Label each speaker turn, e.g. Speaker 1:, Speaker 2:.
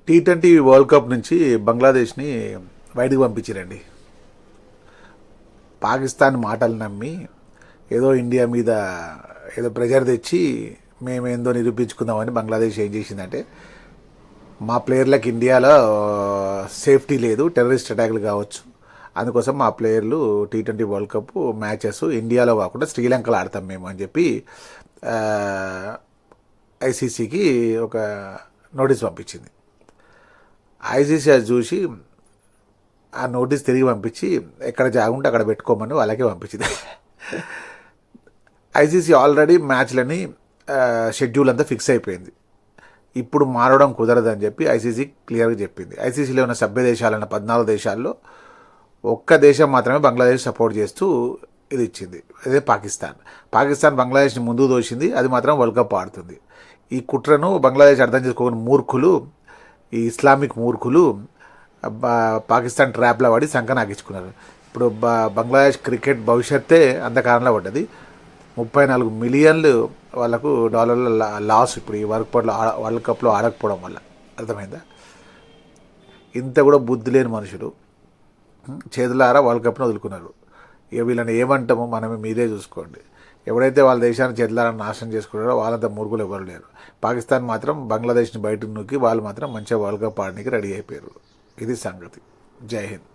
Speaker 1: T20 world cup నుంచి బంగ్లాదేశ్ని బయటకు పంపించారండి. పాకిస్తాన్ మాటలు నమ్మి ఏదో ఇండియా మీద ఏదో ప్రెజర్ తెచ్చి మేమేందో నిరూపించుకుందామని బంగ్లాదేశ్ ఏం చేసిందంటే, మా ప్లేయర్లకు ఇండియాలో సేఫ్టీ లేదు, టెర్రరిస్ట్ అటాక్లు కావచ్చు, అందుకోసం మా ప్లేయర్లు T20 వరల్డ్ కప్ మ్యాచెస్ ఇండియాలో కాకుండా శ్రీలంకలో ఆడతాం మేము అని చెప్పి ఐసీసీకి ఒక నోటీస్ పంపించింది. ఐసీసీ అది చూసి ఆ నోటీస్ తిరిగి పంపించి ఎక్కడ జాగుంటే అక్కడ పెట్టుకోమని వాళ్ళకే పంపించింది. ఐసీసీ ఆల్రెడీ మ్యాచ్లని షెడ్యూల్ అంతా ఫిక్స్ అయిపోయింది, ఇప్పుడు మారడం కుదరదని చెప్పి ఐసీసీ క్లియర్గా చెప్పింది. ఐసీసీలో ఉన్న సభ్య దేశాలన్న 14 దేశాల్లో ఒక్క దేశం మాత్రమే బంగ్లాదేశ్ సపోర్ట్ చేస్తూ ఇది ఇచ్చింది, అదే పాకిస్తాన్. పాకిస్తాన్ బంగ్లాదేశ్ని ముందుకు దోషింది, అది మాత్రం వరల్డ్ కప్ ఆడుతుంది. ఈ కుట్రను బంగ్లాదేశ్ అర్థం చేసుకోని మూర్ఖులు, ఈ ఇస్లామిక్ మూర్ఖులు పాకిస్తాన్ ట్రాప్లో పడి సంకన ఆగించుకున్నారు. ఇప్పుడు బంగ్లాదేశ్ క్రికెట్ భవిష్యత్తే అంధకారంలో పడ్డది. 34 మిలియన్లు వాళ్ళకు డాలర్ల లాస్ ఇప్పుడు ఈ వరల్డ్ కప్లో ఆడకపోవడం వల్ల. అర్థమైందా? ఇంత కూడా బుద్ధి లేని మనుషులు చేతులారా వరల్డ్ కప్ను వదులుకున్నారు. ఇక వీళ్ళని ఏమంటామో మనమే మీరే చూసుకోండి. ఎవడైతే వాళ్ళ దేశాన్ని చేతులారా నాశనం చేసుకున్నారో వాళ్ళంతా మూర్ఖులు ఎవరు లేరు. పాకిస్తాన్ మాత్రం బంగ్లాదేశ్ని బయటకు నూకి వాళ్ళు మాత్రం మంచిగా వరల్డ్ కప్ ఆడడానికి రెడీ అయిపోయారు. ఇది సంగతి. జై హింద్.